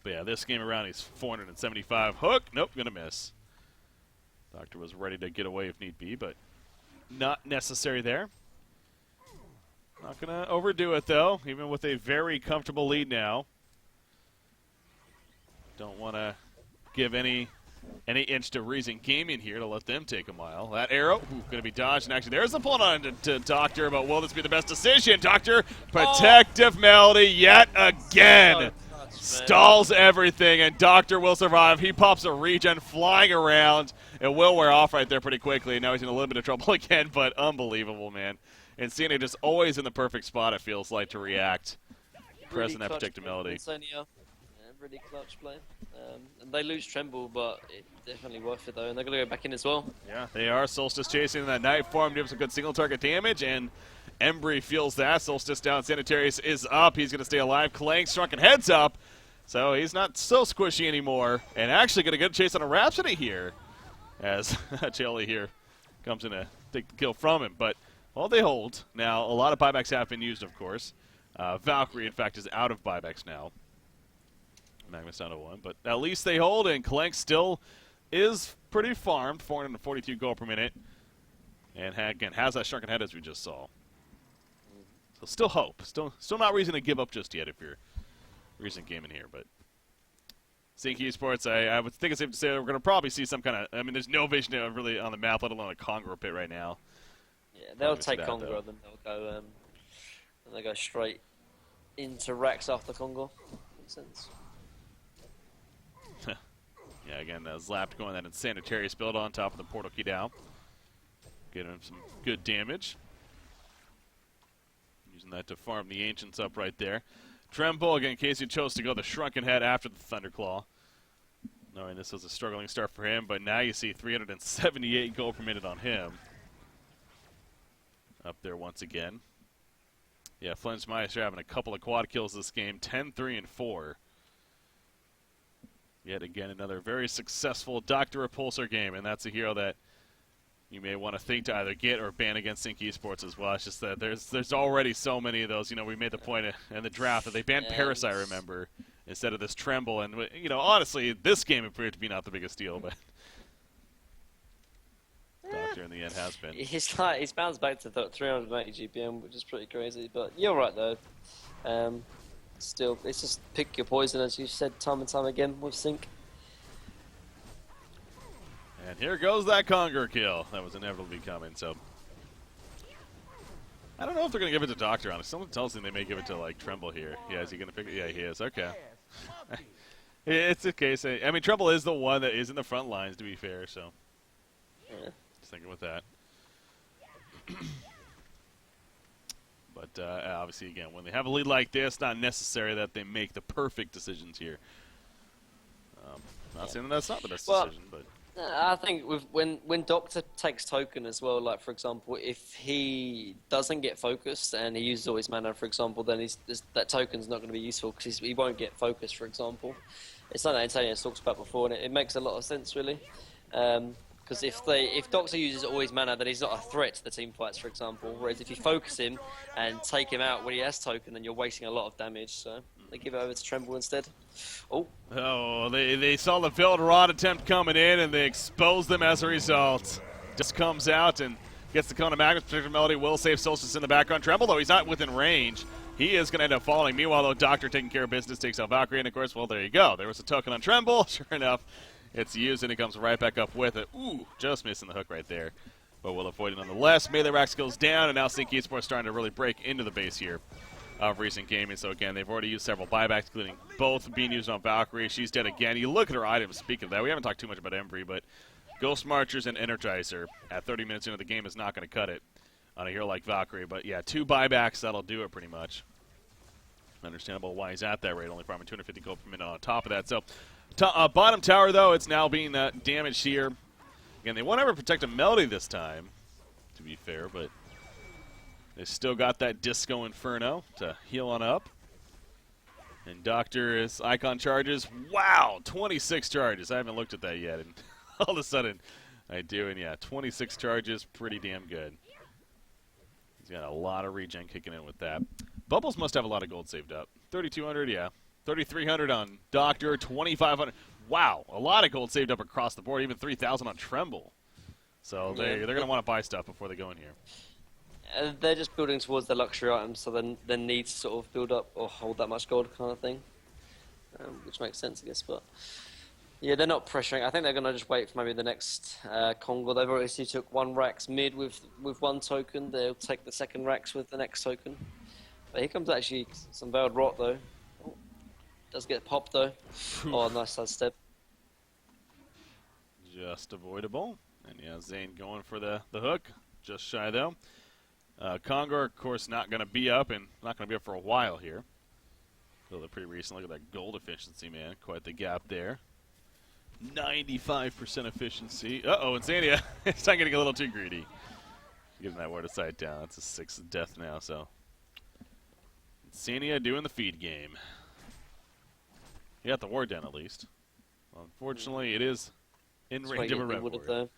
But yeah, this game around he's 475 hook. Nope, gonna miss. Doctor was ready to get away if need be, but not necessary there. Not going to overdo it, though, even with a very comfortable lead now. Don't want to give any inch to Reason Gaming here to let them take a mile. That arrow, going to be dodged, and actually there's the pull on to Doctor, but will this be the best decision? Doctor, protective melody yet again. Stalls everything, and Doctor will survive. He pops a regen flying around. It will wear off right there pretty quickly. Now he's in a little bit of trouble again, but unbelievable, man. And Cena just always in the perfect spot, it feels like, to react. Pressing that protective melody. Yeah, really clutch play. And they lose Tremble, but it's definitely worth it, though. And they're going to go back in as well. Yeah, they are. Solstice chasing that knife form, gives some good single target damage, and Embry feels that. Solstice down, Sanitarius is up. He's going to stay alive. Clank shrunken heads up. So he's not so squishy anymore. And actually going to get a chase on a Rhapsody here. As Chelly here comes in to take the kill from him. But well, they hold. Now, a lot of buybacks have been used, of course. Valkyrie, in fact, is out of buybacks now. Magnus down to 1. But at least they hold, and Clank still is pretty farmed, 442 gold per minute. And again, has that shrunken head as we just saw. So still hope. Still not reason to give up just yet if you're Reason Gaming here. But Sinc Esports, I would think it's safe to say that we're going to probably see some kind of... I mean, there's no vision really on the map, let alone a Congo pit right now. Yeah, they'll take Congo, then they'll go And they go straight into racks after Congo. Makes sense. Yeah, again, Zlap going that insanitary build on top of the portal key down. Getting him some good damage. Using that to farm the Ancients up right there. Tremble, again, in case he chose to go the Shrunken Head after the Thunderclaw. Knowing this was a struggling start for him, but now you see 378 gold per minute on him. Up there once again. Yeah, Flensmeister having a couple of quad kills this game, 10-3 and 4. Yet again, another very successful Dr. Repulsor game, and that's a hero that you may want to think to either get or ban against Sinc Esports as well. It's just that there's already so many of those. You know, we made the point in the draft that they banned Paris, I remember, instead of this Tremble. And, you know, honestly, this game appeared to be not the biggest deal, but Doctor in the end has been. He's bounced back to 380 GPM, which is pretty crazy. But you're right, though. Still, it's just pick your poison, as you said time and time again with Sinc. And here goes that Conger kill. That was inevitably coming, so. I don't know if they're going to give it to Doctor, honestly. Someone tells me they may give it to, like, Tremble here. Yeah, is he going to pick it? Yeah, he is. Okay. It's a case. I mean, Tremble is the one that is in the front lines, to be fair, so. Yeah. Just thinking with that. But obviously, again, when they have a lead like this, not necessary that they make the perfect decisions here. Not saying that that's not the best decision, but I think when Doctor takes token as well, like for example, if he doesn't get focused and he uses all his mana, for example, then that token's not going to be useful because he won't get focused, for example. It's like Antonio talks about before, and it makes a lot of sense, really. Because if Doctor uses all his mana, then he's not a threat to the team fights, for example. Whereas if you focus him and take him out when he has token, then you're wasting a lot of damage. So they give it over to Tremble instead. Oh, they saw the Veiled Rod attempt coming in, and they exposed them as a result. Just comes out and gets the Cone of Magnus. Protector Melody will save Solstice in the background. Tremble, though, he's not within range. He is going to end up falling. Meanwhile, though, Doctor taking care of business, takes out Valkyrie, and of course, well, there you go. There was a token on Tremble. Sure enough. It's used, and he comes right back up with it. Ooh, just missing the hook right there. But we'll avoid it nonetheless. Melee Rax goes down, and now Sinc Esports starting to really break into the base here of recent gaming. So, again, they've already used several buybacks, including both being used on Valkyrie. She's dead again. You look at her items. Speaking of that, we haven't talked too much about Embry, but Ghost Marchers and Energizer at 30 minutes into the game is not going to cut it on a hero like Valkyrie. But, yeah, 2 buybacks, that'll do it pretty much. Understandable why he's at that rate, only farming 250 gold per minute on top of that. So, bottom tower, though, it's now being damaged here. Again, they won't ever protect a Melody this time, to be fair, but they still got that Disco Inferno to heal on up. And Doctor is Icon charges. Wow, 26 charges. I haven't looked at that yet, and all of a sudden I do, and yeah, 26 charges, pretty damn good. He's got a lot of regen kicking in with that. Bubbles must have a lot of gold saved up. 3,200, yeah. 3,300 on Doctor, 2,500. Wow, a lot of gold saved up across the board, even 3,000 on Tremble. So they're going to want to buy stuff before they go in here. They're just building towards their luxury items, so then they need to sort of build up or hold that much gold kind of thing, which makes sense, I guess. But yeah, they're not pressuring. I think they're going to just wait for maybe the next Congo. They've already took 1 Rax mid with 1 token. They'll take the second Rax with the next token. But here comes actually some Veiled Rot, though. Does get popped, though. Oh, nice side step. Just avoidable. And yeah, Zane going for the hook. Just shy, though. Conger, of course, not going to be up, and not going to be up for a while here. Built it pretty recently. Look at that gold efficiency, man. Quite the gap there. 95% efficiency. Uh-oh, Insania. It's not getting a little too greedy. Getting that word of sight down. That's a 6th death now, so. Insania doing the feed game. He got the ward down, at least. Unfortunately, it is in range of a red ward.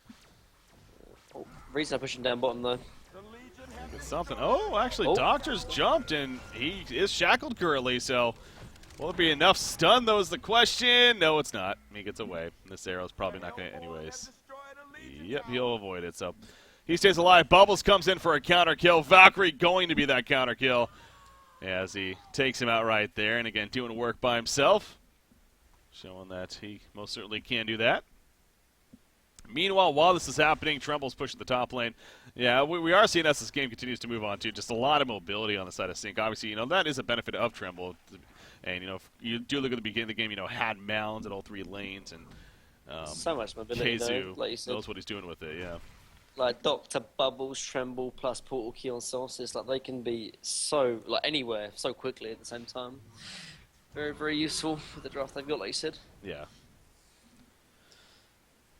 Reason pushing down bottom, though. It's something. Oh, actually, Doctor's jumped, and he is shackled currently, so will it be enough stun, though, is the question. No, it's not. He gets away. This arrow's probably not going to anyways. Yep, he'll avoid it, so he stays alive. Bubbles comes in for a counter kill. Valkyrie going to be that counter kill as he takes him out right there, and again, doing work by himself, showing that he most certainly can do that. Meanwhile, while this is happening, Tremble's pushing the top lane. Yeah, we are seeing as this game continues to move on, too, just a lot of mobility on the side of Sinc. Obviously, that is a benefit of Tremble. And, if you do look at the beginning of the game, had mounds at all 3 lanes. And so much mobility, Keizu though, like you said. knows what he's doing with it, yeah. Like Doctor, Bubbles, Tremble, plus Portal Key on Solstice, like they can be so, anywhere, so quickly at the same time. Very, very useful with the draft they've got, like you said. Yeah.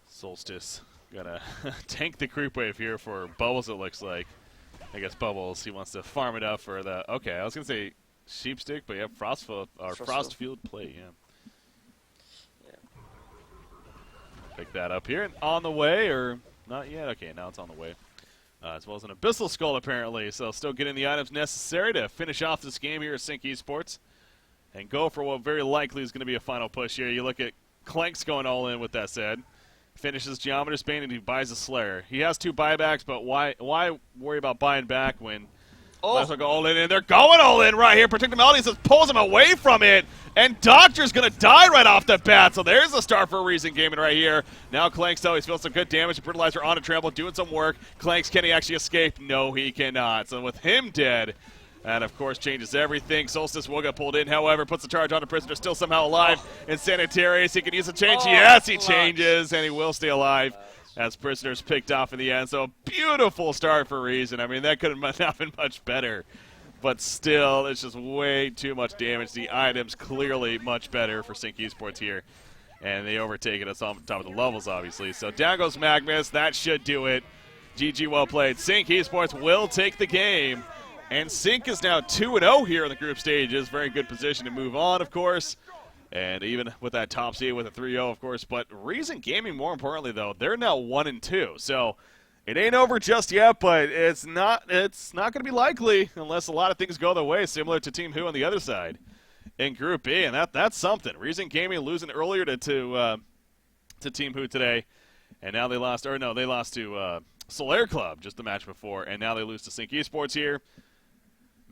Solstice gonna tank the creep wave here for Bubbles, it looks like. I guess Bubbles, he wants to farm it up for the... Okay, I was going to say Sheepstick, but yeah, Frostfield play, yeah. Pick that up here. And on the way, or not yet? Okay, now it's on the way. As well as an Abyssal Skull, apparently. So still getting the items necessary to finish off this game here at Sinc Esports. And go for what very likely is going to be a final push here. You look at Clanks going all in with that said. Finishes Geometer's Bane and he buys a Slayer. He has 2 buybacks, but why worry about buying back when might as well go all in? And they're going all in right here. Protect the Melody just pulls him away from it. And Doctor's going to die right off the bat. So there's a start for Reason Gaming right here. Now Clanks, though, he's feeling some good damage. Brutalizer on a Trample, doing some work. Clanks, can he actually escape? No, he cannot. So with him dead, that, of course, changes everything. Solstice will get pulled in, however, puts the charge on the Prisoner, still somehow alive. And Sanitarius, he can use a change. Yes, he changes, and he will stay alive as Prisoner's picked off in the end. So a beautiful start for Reason. I mean, that could have not been much better. But still, it's just way too much damage. The items clearly much better for Sinc Esports here. And they overtake it at the top of the levels, obviously. So down goes Magnus. That should do it. GG, well played. Sinc Esports will take the game. And Sinc is now 2-0 here in the group stages. Very good position to move on, of course. And even with that top seed with a 3-0, of course. But Reason Gaming, more importantly, though, they're now 1-2. So it ain't over just yet, but it's not going to be likely unless a lot of things go their way, similar to Team Who on the other side in Group B. And that's something. Reason Gaming losing earlier to Team Who today. And now they lost to Solaire Club just the match before. And now they lose to Sinc Esports here.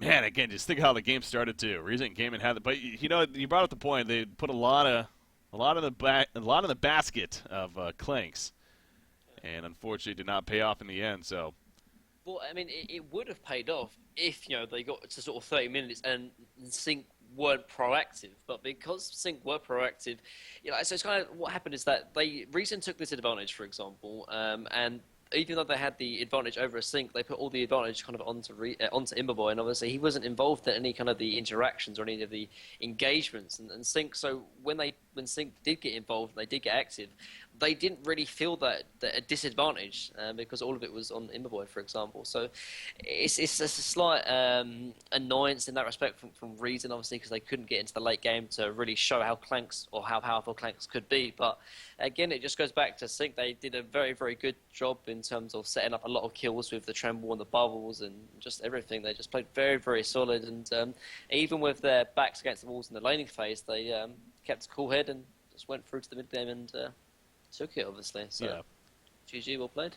Man, again, just think how the game started too. Reason Gaming had it, but you brought up the point. They put a lot in the basket of Clanks, and unfortunately did not pay off in the end. So, well, I mean, it would have paid off if they got to sort of 30 minutes and Sinc weren't proactive. But because Sinc were proactive, so it's kind of what happened is that Reason took this advantage, for example, and even though they had the advantage over a Sinc, they put all the advantage kind of onto Imberboy, and obviously he wasn't involved in any kind of the interactions or any of the engagements. And Sinc, so when Sinc did get involved, they did get active, they didn't really feel that a disadvantage because all of it was on Imberboy, for example. So it's a slight annoyance in that respect from Reason, obviously, because they couldn't get into the late game to really show how Clanks or how powerful Clanks could be. But again, it just goes back to Sinc. They did a very, very good job in terms of setting up a lot of kills with the Tremble and the Bubbles and just everything. They just played very, very solid. And even with their backs against the walls in the laning phase, they kept a cool head and just went through to the mid game and took it, obviously. So, yeah. GG, well played.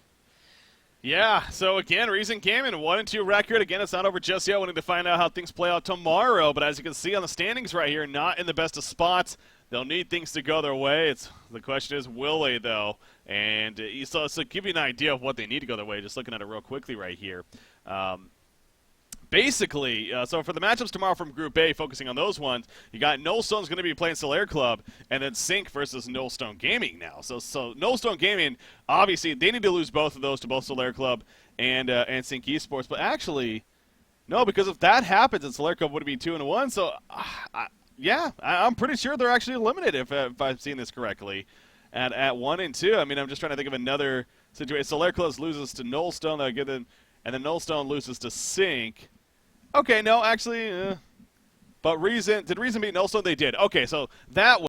Yeah, so again, Reason Gaming, 1-2 record. Again, it's not over just yet. Wanting to find out how things play out tomorrow. But as you can see on the standings right here, not in the best of spots. They'll need things to go their way. The question is, will they, though? And so give you an idea of what they need to go their way, just looking at it real quickly right here. Basically, so for the matchups tomorrow from Group A, focusing on those ones, you got Nullstone's going to be playing Solaire Club, and then Sinc versus Nullstone Gaming now. So Nullstone Gaming, obviously, they need to lose both of those to both Solaire Club and Sinc Esports. But no, because if that happens, then Solaire Club would be 2-1. So, I'm pretty sure they're actually eliminated if I've seen this correctly. At 1-2, I mean, I'm just trying to think of another situation. Solaire Club loses to Nullstone, they'll get them, and then Nullstone loses to Sinc. Okay, no, actually, but did Reason beat Nullstone? They did. Okay, so that